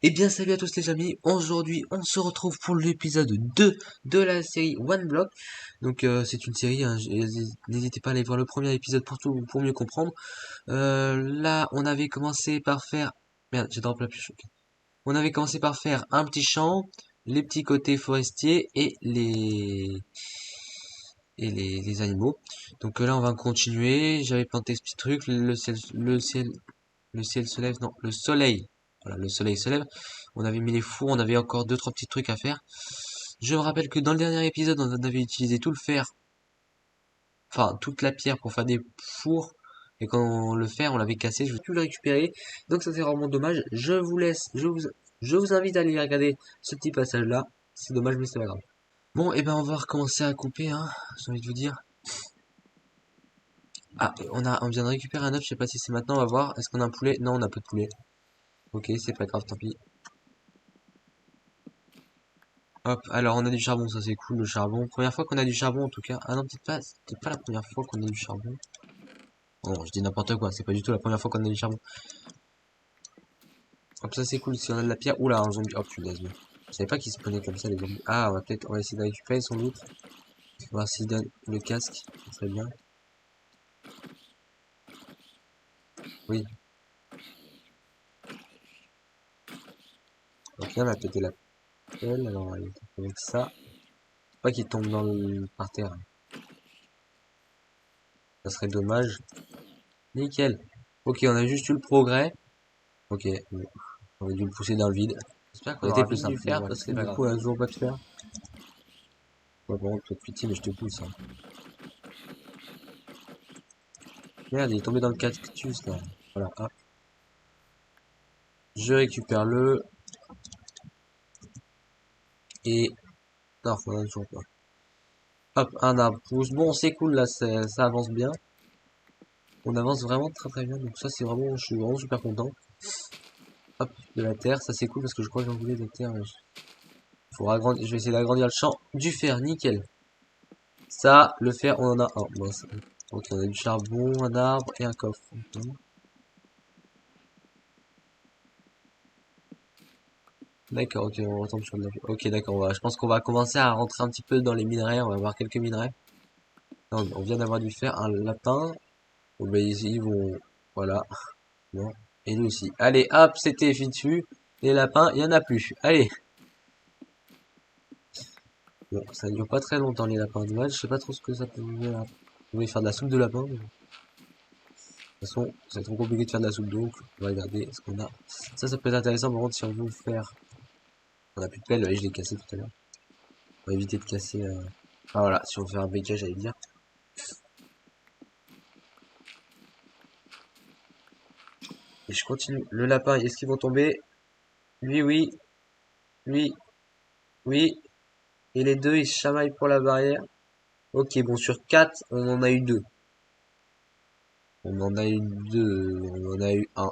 Eh bien salut à tous les amis, aujourd'hui on se retrouve pour l'épisode 2 de la série One Block. Donc c'est une série, hein, n'hésitez pas à aller voir le premier épisode pour mieux comprendre. Là on avait commencé par faire... Merde, j'ai droppé la pioche. Ok. On avait commencé par faire un petit champ, les petits côtés forestiers et les animaux. Donc là on va continuer, j'avais planté ce petit truc, le ciel se lève, non, le soleil. Voilà, le soleil se lève. On avait mis les fours, on avait encore deux, trois petits trucs à faire. Je me rappelle que dans le dernier épisode, on avait utilisé tout le fer, enfin toute la pierre pour faire des fours. Et quand le fer, on l'avait cassé, je veux tout le récupérer. Donc ça c'est vraiment dommage. Je vous laisse, je vous invite à aller regarder ce petit passage-là. C'est dommage, mais c'est pas grave. Bon, et ben on va recommencer à couper, hein, j'ai envie de vous dire. Ah, on vient de récupérer un œuf, je sais pas si c'est maintenant, on va voir. Est-ce qu'on a un poulet? Non, on a pas de poulet. Ok, c'est pas grave, tant pis. Hop, alors on a du charbon, ça c'est cool le charbon. Première fois qu'on a du charbon en tout cas. Ah non, peut-être pas la première fois qu'on a du charbon. Oh, je dis n'importe quoi, c'est pas du tout la première fois qu'on a du charbon. Hop, ça c'est cool, si on a de la pierre. Oula, un zombie. Oh punaise, mais je savais pas qu'ils se prenaient comme ça les zombies. Ah, on va essayer de récupérer son loot. On va voir s'il donne le casque, ça serait bien. Oui, donc là on va péter la pelle, alors on va aller avec ça. Faut pas qu'il tombe par terre, ça serait dommage. Nickel. Ok, on a juste eu le progrès. Ok, bon, on aurait dû le pousser dans le vide. J'espère qu'on aura plus simple de faire parce que du coup on a toujours pas de fer. Ouais, bon, toi pitié, mais je te pousse. Hein. Merde, il est tombé dans le cactus là. Voilà, hop. Je récupère le. Et. Non, on a toujours pas. Hop, un arbre pousse. Bon, c'est cool là, ça avance bien. On avance vraiment très très bien. Donc, ça, c'est vraiment. Je suis vraiment super content. Hop, de la terre, ça c'est cool parce que je crois que j'en voulais de la terre. Faudra agrandir. Je vais essayer d'agrandir le champ. Du fer, nickel. Ça, le fer, on en a un. Bon, ok, on a du charbon, un arbre et un coffre. Ok. D'accord, ok, on retombe sur de la... Ok, d'accord, je pense qu'on va commencer à rentrer un petit peu dans les minerais, on va voir quelques minerais. Non, on vient d'avoir du fer, un lapin. Bon, bah, ici, ils vont... Voilà, non. Et nous aussi. Allez, hop, c'était fichu. Les lapins, il y en a plus. Allez. Bon, ça ne dure pas très longtemps, les lapins. Dommage, je sais pas trop ce que ça peut... On pouvait faire de la soupe de lapin. Mais... De toute façon, c'est trop compliqué de faire de la soupe, donc on va regarder ce qu'on a. Ça peut être intéressant, par contre, si on veut faire... On a plus de pelle, ouais, je l'ai cassé tout à l'heure. On va éviter de casser... Ah voilà, si on fait un bécage, j'allais dire. Et je continue. Le lapin, est-ce qu'ils vont tomber? Lui, oui. Lui, oui. Et les deux, ils se chamaillent pour la barrière. Ok, bon, sur 4 on en a eu 2. On en a eu 2. On en a eu un.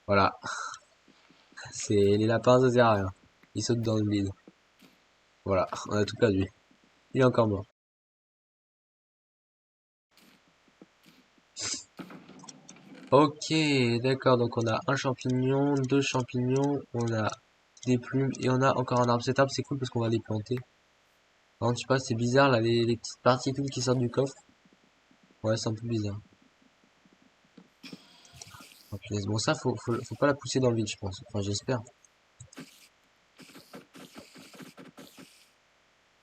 Voilà. C'est les lapins, ça sert à rien. Ils sautent dans le vide. Voilà, on a tout perdu. Il est encore mort. Ok, d'accord, donc on a un champignon, deux champignons, on a des plumes et on a encore un arbre. Cet arbre, c'est cool parce qu'on va les planter. Alors, je sais pas, c'est bizarre là, les petites particules qui sortent du coffre. Ouais, c'est un peu bizarre. Oh, punaise. Bon, ça, faut pas la pousser dans le vide, je pense. Enfin, j'espère.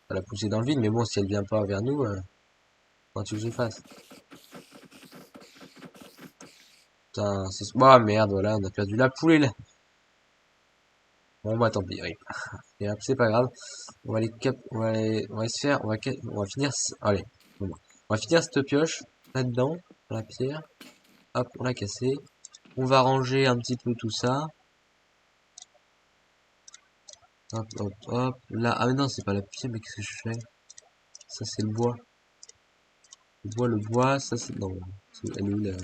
Pas la pousser dans le vide, mais bon, si elle vient pas vers nous, comment tu veux que je fasse? Putain, c'est... Oh merde, voilà, on a perdu la poule là. Bon, bah, tant pis, oui. Et hop, c'est pas grave. On va se faire, on va finir, allez. Bon, bah. On va finir cette pioche, là-dedans, dans la pierre. Hop, on l'a cassé. On va ranger un petit peu tout ça. Hop, hop, hop. Là, ah mais non, c'est pas la pierre, mais qu'est-ce que je fais? Ça, c'est le bois. Le bois, ça, c'est... Non, elle est où, là?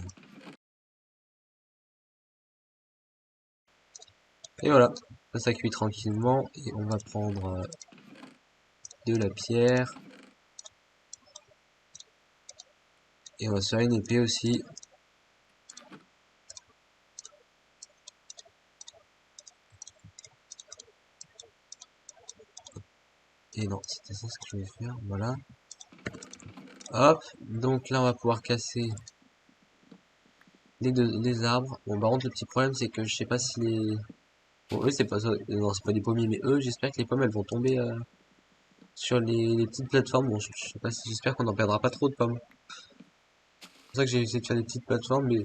Et voilà, ça cuit tranquillement et on va prendre de la pierre et on va se faire une épée aussi. Et non, c'était ça ce que je voulais faire. Voilà. Hop. Donc là, on va pouvoir casser les arbres. Bon, par contre, le petit problème, c'est que je sais pas si les... Bon, eux, c'est pas ça. Non, c'est pas des pommiers, mais eux, j'espère que les pommes, elles vont tomber sur les petites plateformes. Bon, je sais pas si... J'espère qu'on n'en perdra pas trop de pommes. C'est pour ça que j'ai essayé de faire des petites plateformes, mais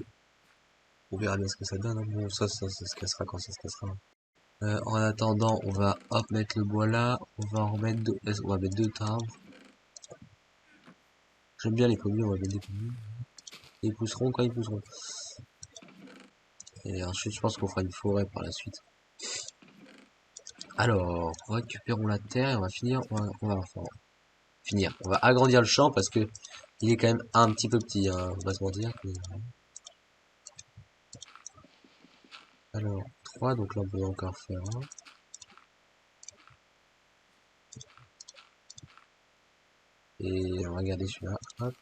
on verra bien ce que ça donne, hein. Bon, ça se cassera quand ça se cassera. En attendant, on va hop mettre le bois là. On va en remettre deux. On va mettre deux arbres. J'aime bien les pommiers, on va mettre des pommiers. Ils pousseront quand ils pousseront. Et ensuite, je pense qu'on fera une forêt par la suite. Alors, récupérons la terre et on va finir. On va agrandir le champ parce que il est quand même un petit peu petit, hein, on va se mentir. Alors, 3, donc là on peut encore faire un. Et on va regarder celui-là. Hop.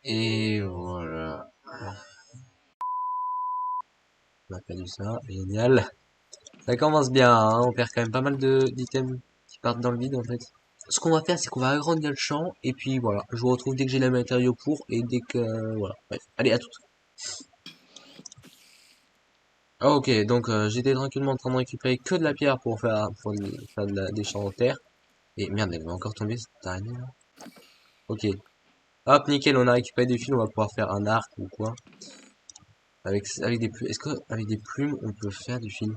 Et voilà. On a perdu ça. Génial. Ça commence bien, hein. On perd quand même pas mal d'items qui partent dans le vide en fait. Ce qu'on va faire, c'est qu'on va agrandir le champ. Et puis voilà. Je vous retrouve dès que j'ai les matériaux pour. Et dès que... voilà. Bref. Allez, à tout. Ah, ok, donc j'étais tranquillement en train de récupérer que de la pierre pour faire des champs en terre. Et merde, elle va encore tomber cette araignée là. Ok. Hop, nickel, on a récupéré des fils, on va pouvoir faire un arc ou quoi. Avec des plumes. Est-ce qu'avec des plumes on peut faire du fil?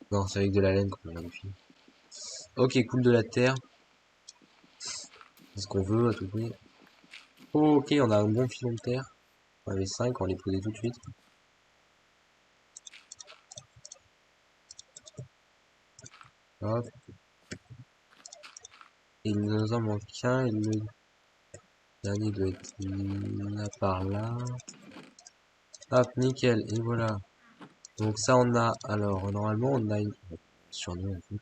Non, c'est avec de la laine qu'on peut faire du fil. Ok, cool de la terre. C'est ce qu'on veut à tout prix. Ok, on a un bon filon de terre. On avait 5, on va les poser tout de suite. Hop. Il nous en manque un, et le dernier doit être là par là. Hop, nickel, et voilà. Donc ça on a, alors normalement on a une... sur nous en fait.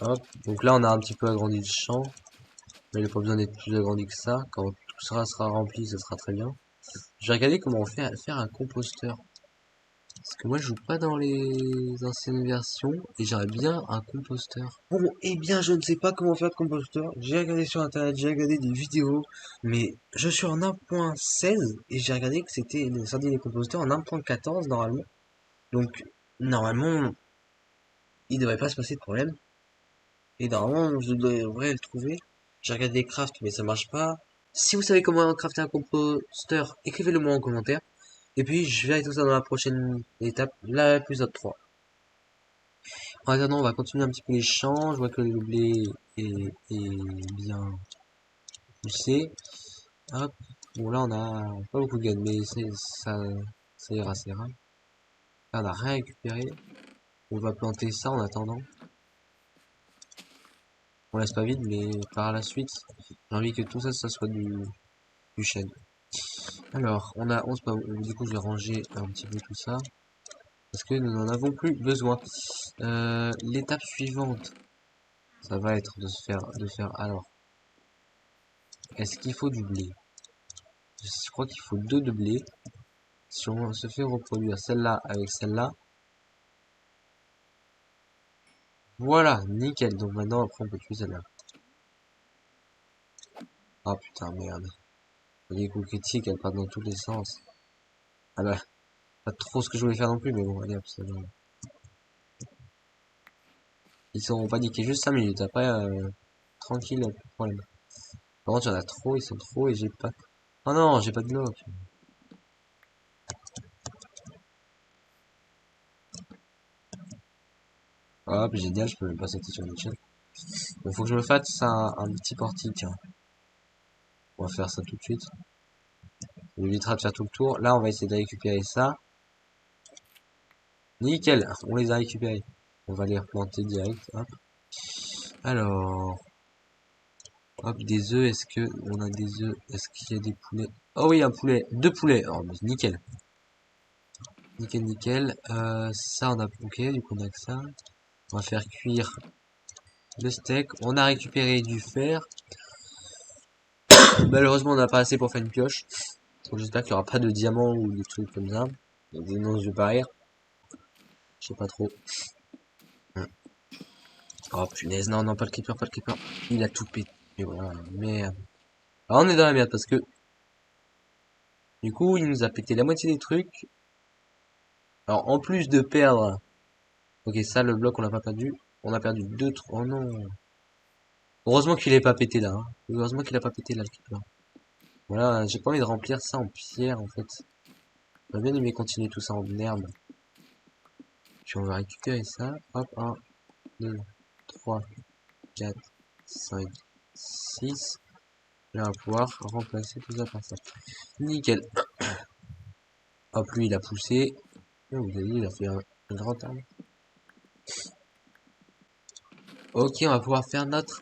Hop, donc là on a un petit peu agrandi le champ. Mais il n'a pas besoin d'être plus agrandi que ça. Quand tout ça sera rempli, ce sera très bien. Je vais regarder comment on fait faire un composteur. Parce que moi je joue pas dans les anciennes versions et j'aurais bien un composteur. Bon, eh bien je ne sais pas comment faire de composteur. J'ai regardé sur internet, j'ai regardé des vidéos, mais je suis en 1.16 et j'ai regardé que c'était sorti des composteurs en 1.14 normalement. Donc normalement il devrait pas se passer de problème. Et normalement je devrais le trouver. J'ai regardé craft mais ça marche pas. Si vous savez comment crafter un composteur, écrivez-le moi en commentaire. Et puis je verrai tout ça dans la prochaine étape, l'épisode 3. En attendant, on va continuer un petit peu les champs. Je vois que le blé est bien poussé. Hop. Bon là on a pas beaucoup de gains, mais ça ira, ça ira. Là on a rien récupéré. On va planter ça en attendant. On laisse pas vide, mais par la suite, j'ai envie que tout ça, ça soit du chêne. Alors, on a 11 pommes. Du coup, je vais ranger un petit peu tout ça. Parce que nous n'en avons plus besoin. L'étape suivante, ça va être de faire, alors, est-ce qu'il faut du blé? Je crois qu'il faut deux de blé. Si on se fait reproduire celle-là avec celle-là, voilà, nickel. Donc maintenant, après, on peut tuer celle-là. Ah putain, merde. Les coups critiques, elles partent dans tous les sens. Ah bah, pas trop ce que je voulais faire non plus, mais bon, allez hop, c'est bon. Ils seront paniqués juste 5 minutes. Après, tranquille, pas de problème. Par contre, il y en a trop, ils sont trop et j'ai pas... Oh non, j'ai pas de bloc. Hop, génial, je peux même pas sauter sur une chaîne. Bon, faut que je me fasse un petit portique, hein. On va faire ça tout de suite. Ça nous évitera de faire tout le tour. Là, on va essayer de récupérer ça. Nickel, on les a récupérés. On va les replanter direct, hop. Alors, hop, des œufs, est-ce que on a des œufs? Est-ce qu'il y a des poulets? Oh oui, un poulet, deux poulets. Oh, bah, nickel. Nickel, nickel. Ça, on a... Ok, du coup, on a que ça. On va faire cuire le steak. On a récupéré du fer. Malheureusement, on n'a pas assez pour faire une pioche. Donc j'espère qu'il n'y aura pas de diamants ou des trucs comme ça. Des noms de barrières. Je sais pas trop. Oh punaise, non, non, pas le creeper, pas le creeper. Il a tout pété. Voilà, merde. Alors on est dans la merde parce que du coup il nous a pété la moitié des trucs. Alors en plus de perdre. Ok, ça le bloc on l'a pas perdu. On a perdu 2, 3. Oh non. Heureusement qu'il est pas pété là. Hein. Heureusement qu'il a pas pété là le creeper. Voilà, j'ai pas envie de remplir ça en pierre en fait. J'aurais bien aimé continuer tout ça en herbe. Puis on va récupérer ça. Hop, 1, 2, 3, 4, 5, 6. Là, on va pouvoir remplacer tout ça par ça. Nickel. Hop, lui, il a poussé. Oh, vous avez dit, il a fait un grand arbre. Ok, on va pouvoir faire notre...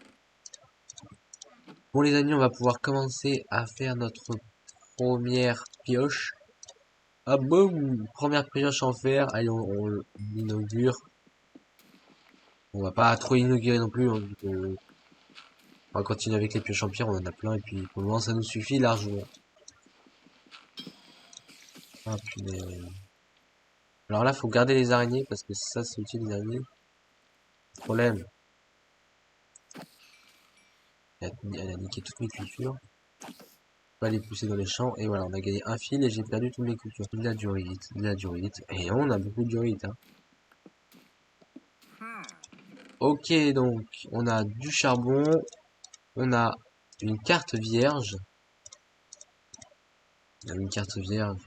Bon, les amis, on va pouvoir commencer à faire notre première pioche. Ah, boum! Première pioche en fer. Allez, on l'inaugure. On va pas trop inaugurer non plus. On va continuer avec les pioches en pierre. On en a plein. Et puis, pour le moment, ça nous suffit largement. Ah, punaise. Alors là, faut garder les araignées parce que ça, c'est utile, les araignées. Problème. Elle a niqué toutes mes cultures. Pas les pousser dans les champs. Et voilà, on a gagné un fil et j'ai perdu toutes mes cultures. De la durite, de la durite. Et on a beaucoup de durite, hein. Ok, donc, on a du charbon. On a une carte vierge. On a une carte vierge.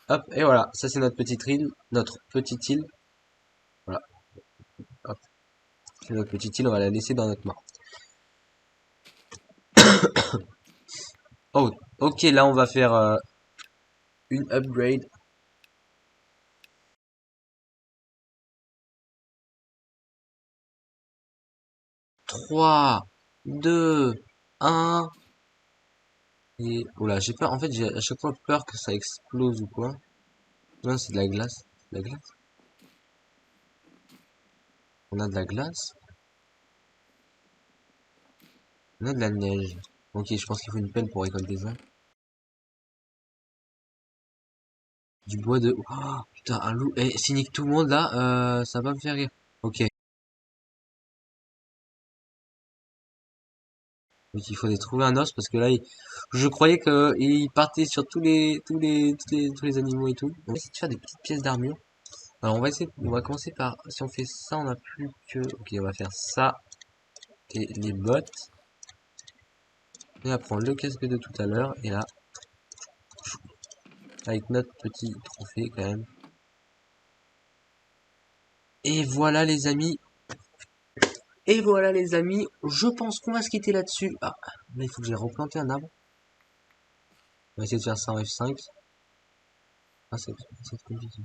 Hop, et voilà. Ça, c'est notre petite île. Notre petite île. Voilà. Hop. C'est notre petite île. On va la laisser dans notre main. Oh, ok, là, on va faire une upgrade. 3, 2, 1. Et, oula, j'ai peur, en fait, j'ai à chaque fois peur que ça explose ou quoi. Non, c'est de la glace. De la glace. On a de la glace. On a de la neige. Ok, je pense qu'il faut une pelle pour récolter ça. Du bois de... Oh, putain, un loup. Eh, s'il nique tout le monde là, ça va me faire rire. Ok. Donc il faut trouver un os parce que là, je croyais qu'il partait sur tous les animaux et tout. On va essayer de faire des petites pièces d'armure. Alors on va commencer par, si on fait ça, on a plus que, ok, on va faire ça et les bottes. Et on va prendre le casque de tout à l'heure et là, avec notre petit trophée quand même. Et voilà les amis. Et voilà les amis, je pense qu'on va se quitter là-dessus. Ah, là il faut que j'ai replanté un arbre. On va essayer de faire ça en F5. Ah, c'est compliqué.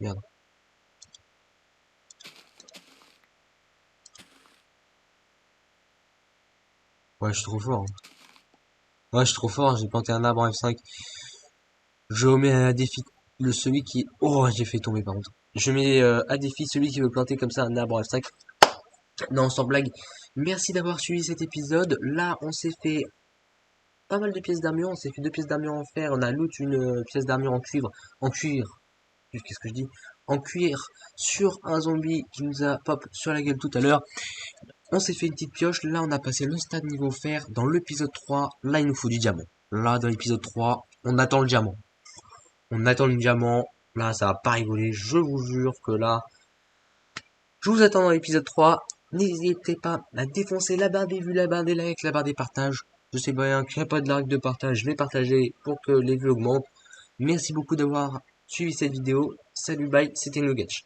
Merde. Ouais, je suis trop fort. Hein. Ouais, je suis trop fort, j'ai planté un arbre en F5. Je remets à défi celui qui... Oh, j'ai fait tomber par contre. Je mets à défi celui qui veut planter comme ça un arbre en F5. Non, sans blague. Merci d'avoir suivi cet épisode. Là, on s'est fait pas mal de pièces d'armure. On s'est fait 2 pièces d'armure en fer. On a loot une pièce d'armure en cuivre. En cuir. Qu'est-ce que je dis? En cuir sur un zombie qui nous a pop sur la gueule tout à l'heure. On s'est fait une petite pioche. Là, on a passé le stade niveau fer. Dans l'épisode 3, là, il nous faut du diamant. Là, dans l'épisode 3, on attend le diamant. On attend le diamant. Là, ça va pas rigoler. Je vous jure que là, je vous attends dans l'épisode 3. N'hésitez pas à défoncer la barre des vues, la barre des likes, la barre des partages. Je sais bien qu'il n'y a pas de like de partage. Je vais partager pour que les vues augmentent. Merci beaucoup d'avoir suivi cette vidéo. Salut, bye, c'était Nugetch.